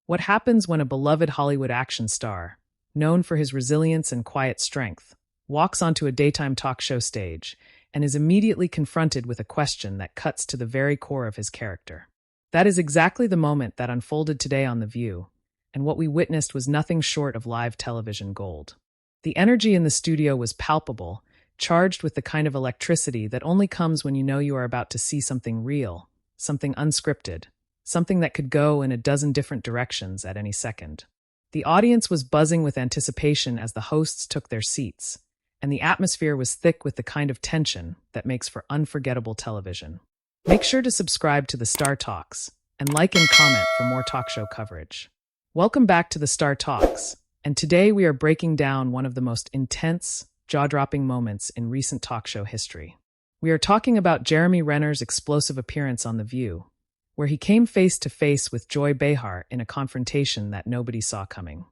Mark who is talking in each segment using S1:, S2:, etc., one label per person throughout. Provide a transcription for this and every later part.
S1: What happens when a beloved Hollywood action star, known for his resilience and quiet strength, walks onto a daytime talk show stage and is immediately confronted with a question that cuts to the very core of his character? That is exactly the moment that unfolded today on The View, and what we witnessed was nothing short of live television gold. The energy in the studio was palpable, charged with the kind of electricity that only comes when you know you are about to see something real, something unscripted, something that could go in a dozen different directions at any second. The audience was buzzing with anticipation as the hosts took their seats, and the atmosphere was thick with the kind of tension that makes for unforgettable television. Make sure to subscribe to the Star Talks and like and comment for more talk show coverage. Welcome back to the Star Talks, and today we are breaking down one of the most intense, jaw-dropping moments in recent talk show history. We are talking about Jeremy Renner's explosive appearance on The View, where he came face-to-face with Joy Behar in a confrontation that nobody saw coming.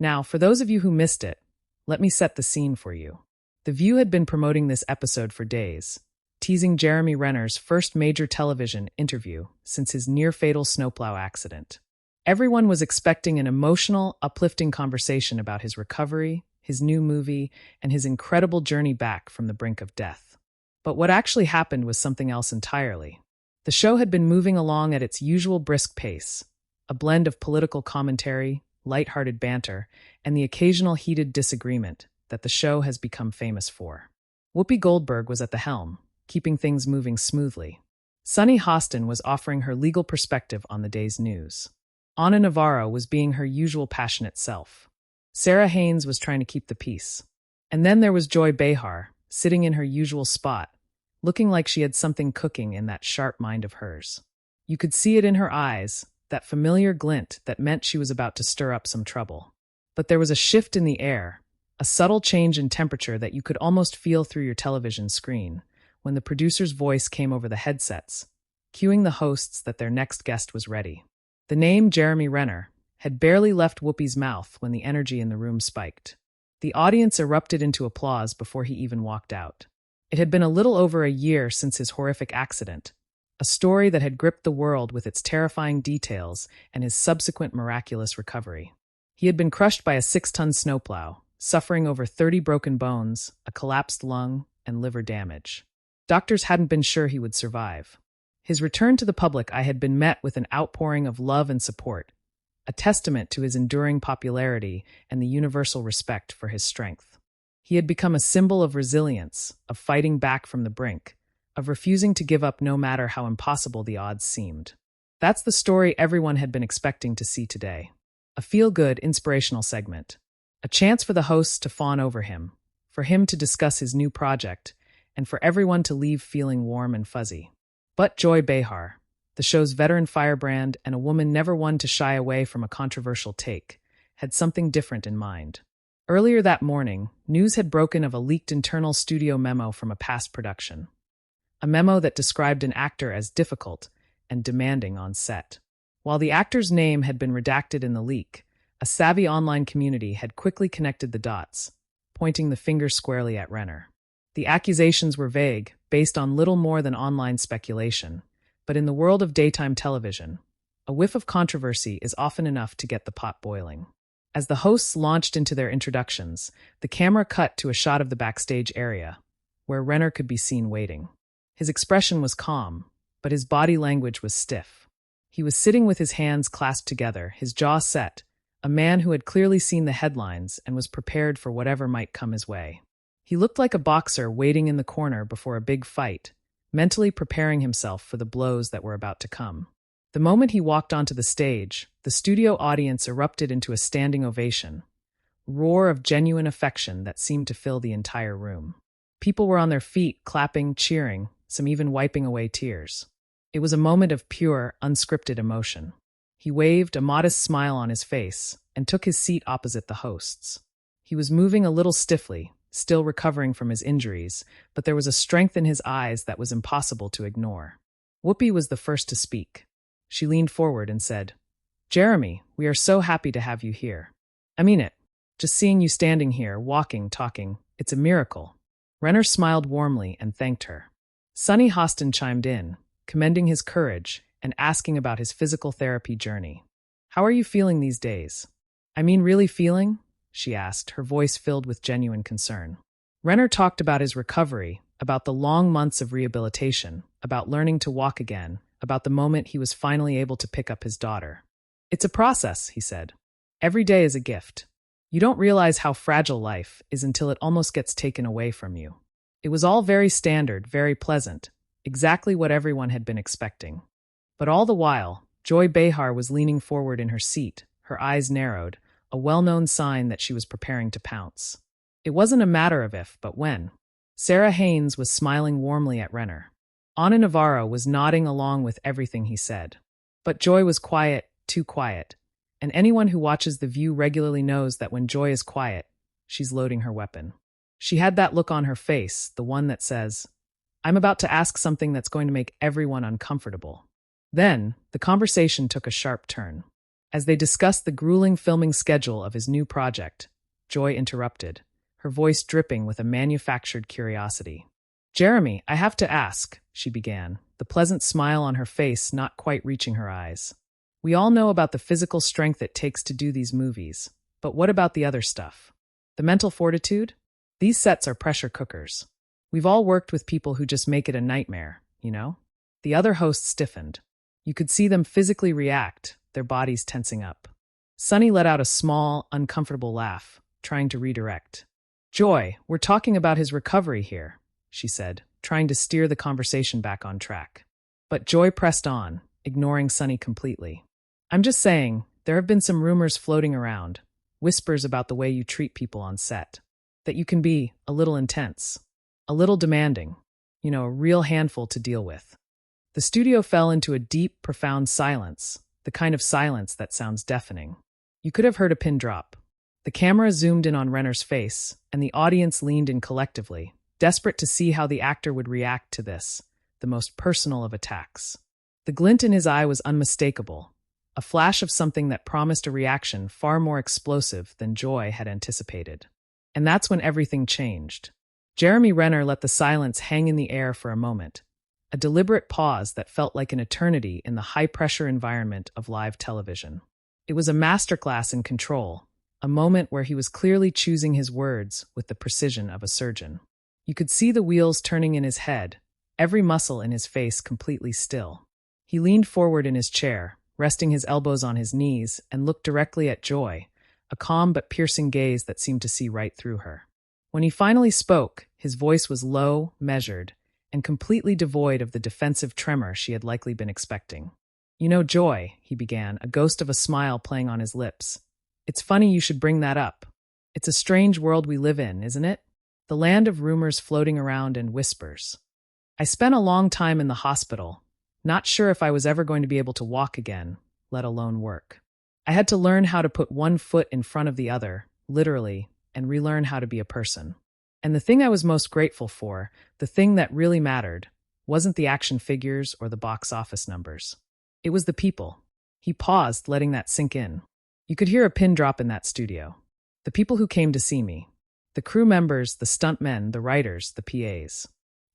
S1: Now, for those of you who missed it, let me set the scene for you. The View had been promoting this episode for days, teasing Jeremy Renner's first major television interview since his near-fatal snowplow accident. Everyone was expecting an emotional, uplifting conversation about his recovery, his new movie, and his incredible journey back from the brink of death. But what actually happened was something else entirely. The show had been moving along at its usual brisk pace, a blend of political commentary, light-hearted banter, and the occasional heated disagreement that the show has become famous for. Whoopi Goldberg was at the helm, keeping things moving smoothly. Sunny Hostin was offering her legal perspective on the day's news. Ana Navarro was being her usual passionate self. Sarah Haynes was trying to keep the peace. And then there was Joy Behar, sitting in her usual spot, looking like she had something cooking in that sharp mind of hers. You could see it in her eyes, that familiar glint that meant she was about to stir up some trouble. But there was a shift in the air, a subtle change in temperature that you could almost feel through your television screen, when the producer's voice came over the headsets, cueing the hosts that their next guest was ready. The name Jeremy Renner had barely left Whoopi's mouth when the energy in the room spiked. The audience erupted into applause before he even walked out. It had been a little over a year since his horrific accident, a story that had gripped the world with its terrifying details and his subsequent miraculous recovery. He had been crushed by a 6-ton snowplow, suffering over 30 broken bones, a collapsed lung, and liver damage. Doctors hadn't been sure he would survive. His return to the public had been met with an outpouring of love and support, a testament to his enduring popularity and the universal respect for his strength. He had become a symbol of resilience, of fighting back from the brink, of refusing to give up no matter how impossible the odds seemed. That's the story everyone had been expecting to see today. A feel-good, inspirational segment. A chance for the hosts to fawn over him, for him to discuss his new project, and for everyone to leave feeling warm and fuzzy. But Joy Behar, the show's veteran firebrand and a woman never one to shy away from a controversial take, had something different in mind. Earlier that morning, news had broken of a leaked internal studio memo from a past production. A memo that described an actor as difficult and demanding on set. While the actor's name had been redacted in the leak, a savvy online community had quickly connected the dots, pointing the finger squarely at Renner. The accusations were vague, based on little more than online speculation, but in the world of daytime television, a whiff of controversy is often enough to get the pot boiling. As the hosts launched into their introductions, the camera cut to a shot of the backstage area, where Renner could be seen waiting. His expression was calm, but his body language was stiff. He was sitting with his hands clasped together, his jaw set, a man who had clearly seen the headlines and was prepared for whatever might come his way. He looked like a boxer waiting in the corner before a big fight, mentally preparing himself for the blows that were about to come. The moment he walked onto the stage, the studio audience erupted into a standing ovation, a roar of genuine affection that seemed to fill the entire room. People were on their feet, clapping, cheering, some even wiping away tears. It was a moment of pure, unscripted emotion. He waved, a modest smile on his face, and took his seat opposite the hosts. He was moving a little stiffly, still recovering from his injuries, but there was a strength in his eyes that was impossible to ignore. Whoopi was the first to speak. She leaned forward and said, "Jeremy, we are so happy to have you here. I mean it. Just seeing you standing here, walking, talking, it's a miracle." Renner smiled warmly and thanked her. Sunny Hostin chimed in, commending his courage and asking about his physical therapy journey. How are you feeling these days? I mean, really feeling? She asked, her voice filled with genuine concern. Renner talked about his recovery, about the long months of rehabilitation, about learning to walk again, about the moment he was finally able to pick up his daughter. It's a process, he said. Every day is a gift. You don't realize how fragile life is until it almost gets taken away from you. It was all very standard, very pleasant, exactly what everyone had been expecting. But all the while, Joy Behar was leaning forward in her seat, her eyes narrowed, a well-known sign that she was preparing to pounce. It wasn't a matter of if, but when. Sarah Haynes was smiling warmly at Renner. Ana Navarro was nodding along with everything he said. But Joy was quiet, too quiet. And anyone who watches The View regularly knows that when Joy is quiet, she's loading her weapon. She had that look on her face, the one that says, I'm about to ask something that's going to make everyone uncomfortable. Then, the conversation took a sharp turn. As they discussed the grueling filming schedule of his new project, Joy interrupted, her voice dripping with a manufactured curiosity. Jeremy, I have to ask, she began, the pleasant smile on her face not quite reaching her eyes. We all know about the physical strength it takes to do these movies, but what about the other stuff? The mental fortitude? These sets are pressure cookers. We've all worked with people who just make it a nightmare, you know? The other host stiffened. You could see them physically react, their bodies tensing up. Sunny let out a small, uncomfortable laugh, trying to redirect. Joy, we're talking about his recovery here, she said, trying to steer the conversation back on track. But Joy pressed on, ignoring Sunny completely. I'm just saying, there have been some rumors floating around, whispers about the way you treat people on set. That you can be a little intense, a little demanding, a real handful to deal with. The studio fell into a deep, profound silence, the kind of silence that sounds deafening. You could have heard a pin drop. The camera zoomed in on Renner's face, and the audience leaned in collectively, desperate to see how the actor would react to this, the most personal of attacks. The glint in his eye was unmistakable, a flash of something that promised a reaction far more explosive than Joy had anticipated. And that's when everything changed. Jeremy Renner let the silence hang in the air for a moment, a deliberate pause that felt like an eternity in the high-pressure environment of live television. It was a masterclass in control, a moment where he was clearly choosing his words with the precision of a surgeon. You could see the wheels turning in his head, every muscle in his face completely still. He leaned forward in his chair, resting his elbows on his knees, and looked directly at Joy, a calm but piercing gaze that seemed to see right through her. When he finally spoke, his voice was low, measured, and completely devoid of the defensive tremor she had likely been expecting. Joy, he began, a ghost of a smile playing on his lips. It's funny you should bring that up. It's a strange world we live in, isn't it? The land of rumors floating around and whispers. I spent a long time in the hospital, not sure if I was ever going to be able to walk again, let alone work. I had to learn how to put one foot in front of the other, literally, and relearn how to be a person. And the thing I was most grateful for, the thing that really mattered, wasn't the action figures or the box office numbers. It was the people. He paused, letting that sink in. You could hear a pin drop in that studio. The people who came to see me. The crew members, the stuntmen, the writers, the PAs.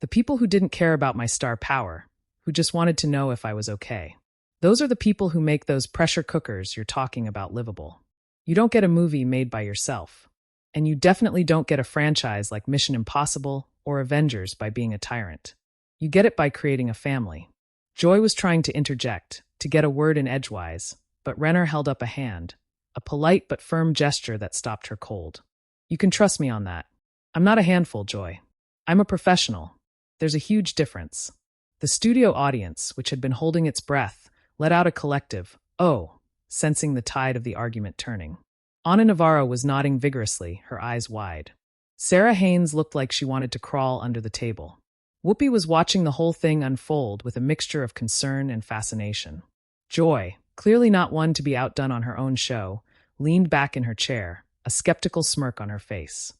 S1: The people who didn't care about my star power, who just wanted to know if I was okay. Those are the people who make those pressure cookers you're talking about livable. You don't get a movie made by yourself. And you definitely don't get a franchise like Mission Impossible or Avengers by being a tyrant. You get it by creating a family. Joy was trying to interject, to get a word in edgewise, but Renner held up a hand, a polite but firm gesture that stopped her cold. You can trust me on that. I'm not a handful, Joy. I'm a professional. There's a huge difference. The studio audience, which had been holding its breath, let out a collective, "Oh," sensing the tide of the argument turning. Ana Navarro was nodding vigorously, her eyes wide. Sarah Haynes looked like she wanted to crawl under the table. Whoopi was watching the whole thing unfold with a mixture of concern and fascination. Joy, clearly not one to be outdone on her own show, leaned back in her chair, a skeptical smirk on her face.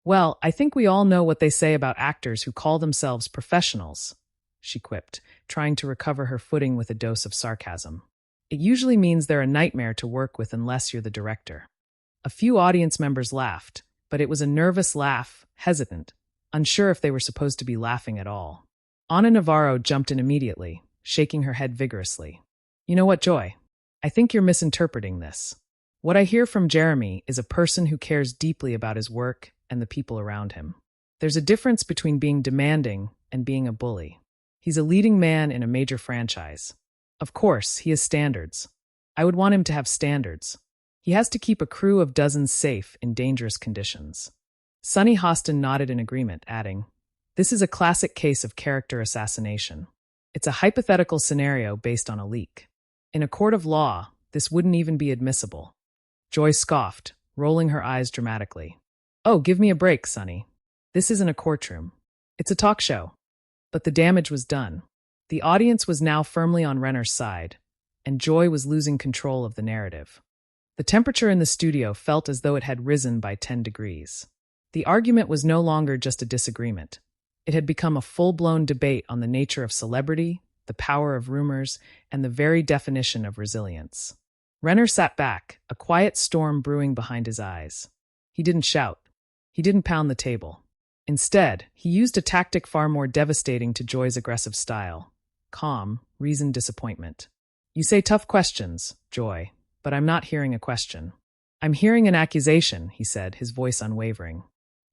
S1: Well, I think we all know what they say about actors who call themselves professionals, she quipped, trying to recover her footing with a dose of sarcasm. It usually means they're a nightmare to work with unless you're the director. A few audience members laughed, but it was a nervous laugh, hesitant, unsure if they were supposed to be laughing at all. Ana Navarro jumped in immediately, shaking her head vigorously. You know what, Joy? I think you're misinterpreting this. What I hear from Jeremy is a person who cares deeply about his work and the people around him. There's a difference between being demanding and being a bully. He's a leading man in a major franchise. Of course, he has standards. I would want him to have standards. He has to keep a crew of dozens safe in dangerous conditions. Sunny Hostin nodded in agreement, adding, "This is a classic case of character assassination. It's a hypothetical scenario based on a leak. In a court of law, this wouldn't even be admissible." Joy scoffed, rolling her eyes dramatically. "Oh, give me a break, Sunny. This isn't a courtroom. It's a talk show." But the damage was done. The audience was now firmly on Renner's side, and Joy was losing control of the narrative. The temperature in the studio felt as though it had risen by 10 degrees. The argument was no longer just a disagreement. It had become a full-blown debate on the nature of celebrity, the power of rumors, and the very definition of resilience. Renner sat back, a quiet storm brewing behind his eyes. He didn't shout. He didn't pound the table. Instead, he used a tactic far more devastating to Joy's aggressive style: calm, reasoned disappointment. "You say tough questions, Joy, but I'm not hearing a question. I'm hearing an accusation," he said, his voice unwavering.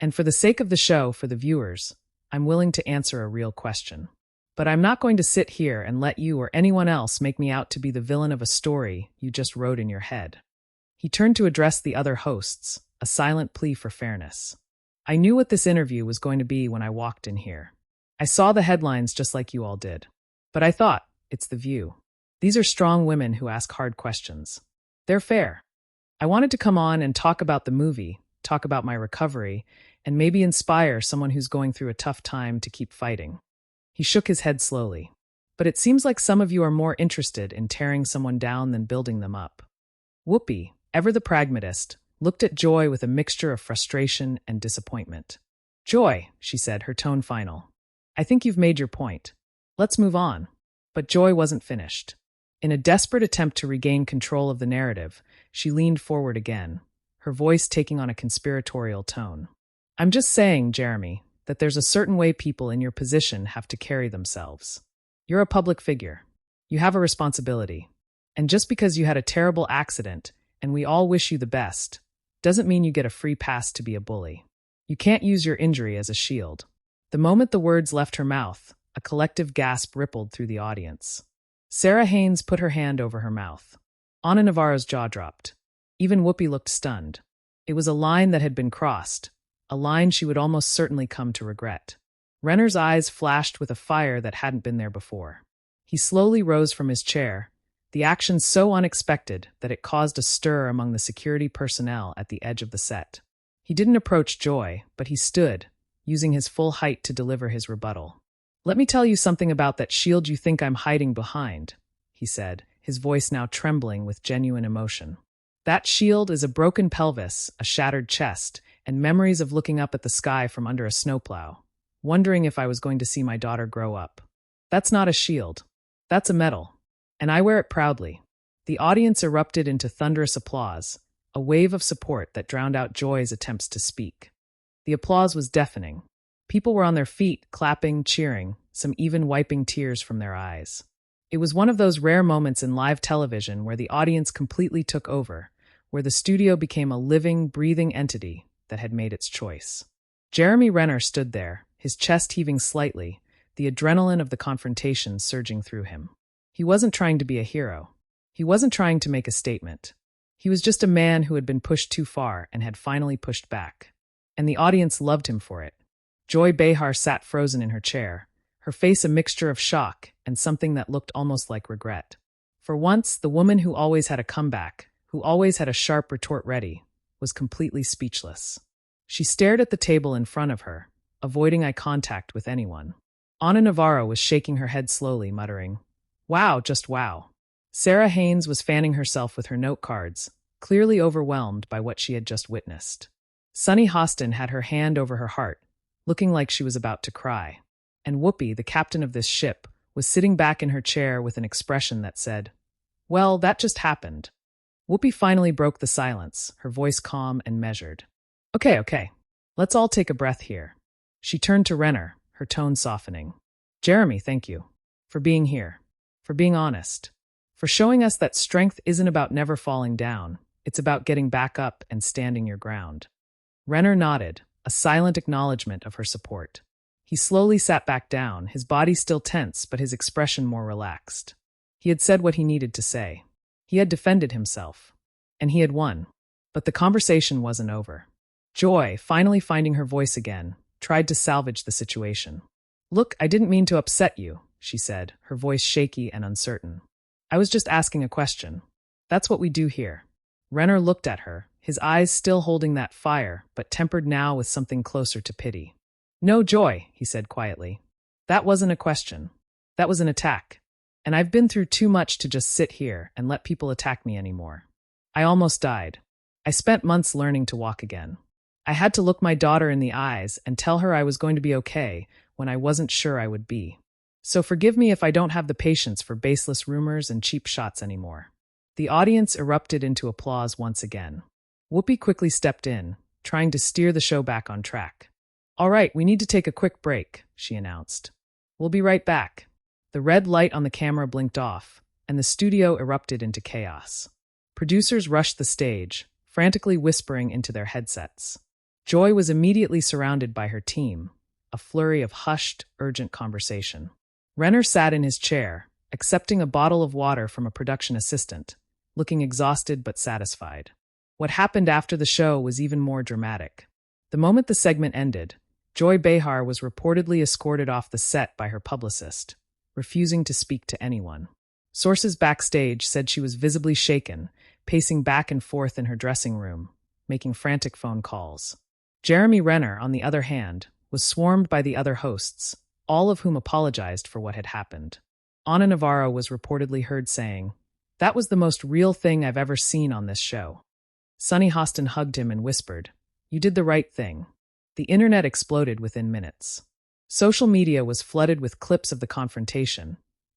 S1: "And for the sake of the show, for the viewers, I'm willing to answer a real question. But I'm not going to sit here and let you or anyone else make me out to be the villain of a story you just wrote in your head." He turned to address the other hosts, a silent plea for fairness. "I knew what this interview was going to be when I walked in here. I saw the headlines just like you all did. But I thought, it's The View. These are strong women who ask hard questions. They're fair. I wanted to come on and talk about the movie, talk about my recovery, and maybe inspire someone who's going through a tough time to keep fighting." He shook his head slowly. "But it seems like some of you are more interested in tearing someone down than building them up." Whoopi, ever the pragmatist, looked at Joy with a mixture of frustration and disappointment. "Joy," she said, her tone final, "I think you've made your point. Let's move on." But Joy wasn't finished. In a desperate attempt to regain control of the narrative, she leaned forward again, her voice taking on a conspiratorial tone. "I'm just saying, Jeremy, that there's a certain way people in your position have to carry themselves. You're a public figure. You have a responsibility. And just because you had a terrible accident, and we all wish you the best, doesn't mean you get a free pass to be a bully. You can't use your injury as a shield." The moment the words left her mouth, a collective gasp rippled through the audience. Sarah Haynes put her hand over her mouth. Ana Navarro's jaw dropped. Even Whoopi looked stunned. It was a line that had been crossed, a line she would almost certainly come to regret. Renner's eyes flashed with a fire that hadn't been there before. He slowly rose from his chair, the action so unexpected that it caused a stir among the security personnel at the edge of the set. He didn't approach Joy, but he stood, using his full height to deliver his rebuttal. "Let me tell you something about that shield you think I'm hiding behind," he said, his voice now trembling with genuine emotion. "That shield is a broken pelvis, a shattered chest, and memories of looking up at the sky from under a snowplow, wondering if I was going to see my daughter grow up. That's not a shield. That's a medal. And I wear it proudly." The audience erupted into thunderous applause, a wave of support that drowned out Joy's attempts to speak. The applause was deafening. People were on their feet, clapping, cheering, some even wiping tears from their eyes. It was one of those rare moments in live television where the audience completely took over, where the studio became a living, breathing entity that had made its choice. Jeremy Renner stood there, his chest heaving slightly, the adrenaline of the confrontation surging through him. He wasn't trying to be a hero. He wasn't trying to make a statement. He was just a man who had been pushed too far and had finally pushed back. And the audience loved him for it. Joy Behar sat frozen in her chair, her face a mixture of shock and something that looked almost like regret. For once, the woman who always had a comeback, who always had a sharp retort ready, was completely speechless. She stared at the table in front of her, avoiding eye contact with anyone. Ana Navarro was shaking her head slowly, muttering, "Wow, just wow." Sarah Haynes was fanning herself with her note cards, clearly overwhelmed by what she had just witnessed. Sunny Hostin had her hand over her heart, looking like she was about to cry. And Whoopi, the captain of this ship, was sitting back in her chair with an expression that said, "Well, that just happened." Whoopi finally broke the silence, her voice calm and measured. Okay. Let's all take a breath here." She turned to Renner, her tone softening. "Jeremy, thank you. For being here. For being honest. for showing us that strength isn't about never falling down, it's about getting back up and standing your ground. Renner nodded, a silent acknowledgement of her support. He slowly sat back down, his body still tense but his expression more relaxed. He had said what he needed to say. He had defended himself. And he had won. But the conversation wasn't over. Joy, finally finding her voice again, tried to salvage the situation. "Look, I didn't mean to upset you," she said, her voice shaky and uncertain. "I was just asking a question. That's what we do here." Renner looked at her, his eyes still holding that fire, but tempered now with something closer to pity. "No, Joy," he said quietly. "That wasn't a question. That was an attack. And I've been through too much to just sit here and let people attack me anymore. I almost died. I spent months learning to walk again. I had to look my daughter in the eyes and tell her I was going to be okay when I wasn't sure I would be. So forgive me if I don't have the patience for baseless rumors and cheap shots anymore." The audience erupted into applause once again. Whoopi quickly stepped in, trying to steer the show back on track. "All right, we need to take a quick break," she announced. "We'll be right back." The red light on the camera blinked off, and the studio erupted into chaos. Producers rushed the stage, frantically whispering into their headsets. Joy was immediately surrounded by her team, a flurry of hushed, urgent conversation. Renner sat in his chair, accepting a bottle of water from a production assistant, looking exhausted but satisfied. What happened after the show was even more dramatic. The moment the segment ended, Joy Behar was reportedly escorted off the set by her publicist, refusing to speak to anyone. Sources backstage said she was visibly shaken, pacing back and forth in her dressing room, making frantic phone calls. Jeremy Renner, on the other hand, was swarmed by the other hosts, all of whom apologized for what had happened. Ana Navarro was reportedly heard saying, "That was the most real thing I've ever seen on this show." Sunny Hostin hugged him and whispered, "You did the right thing." The internet exploded within minutes. Social media was flooded with clips of the confrontation,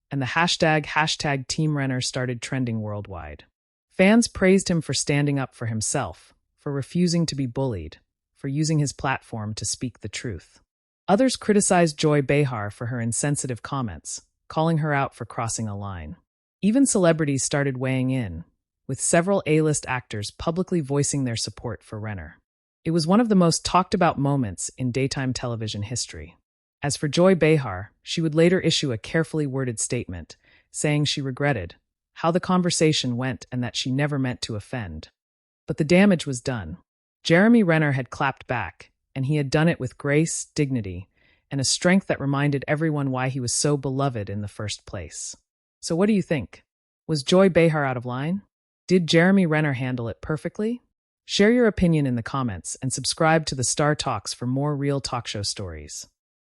S1: and the hashtag Team Renner started trending worldwide. Fans praised him for standing up for himself, for refusing to be bullied, for using his platform to speak the truth. Others criticized Joy Behar for her insensitive comments, calling her out for crossing a line. Even celebrities started weighing in, with several A-list actors publicly voicing their support for Renner. It was one of the most talked-about moments in daytime television history. As for Joy Behar, she would later issue a carefully worded statement, saying she regretted how the conversation went and that she never meant to offend. But the damage was done. Jeremy Renner had clapped back, and he had done it with grace, dignity, and a strength that reminded everyone why he was so beloved in the first place. So what do you think? Was Joy Behar out of line? Did Jeremy Renner handle it perfectly? Share your opinion in the comments and subscribe to the Star Talks for more real talk show stories.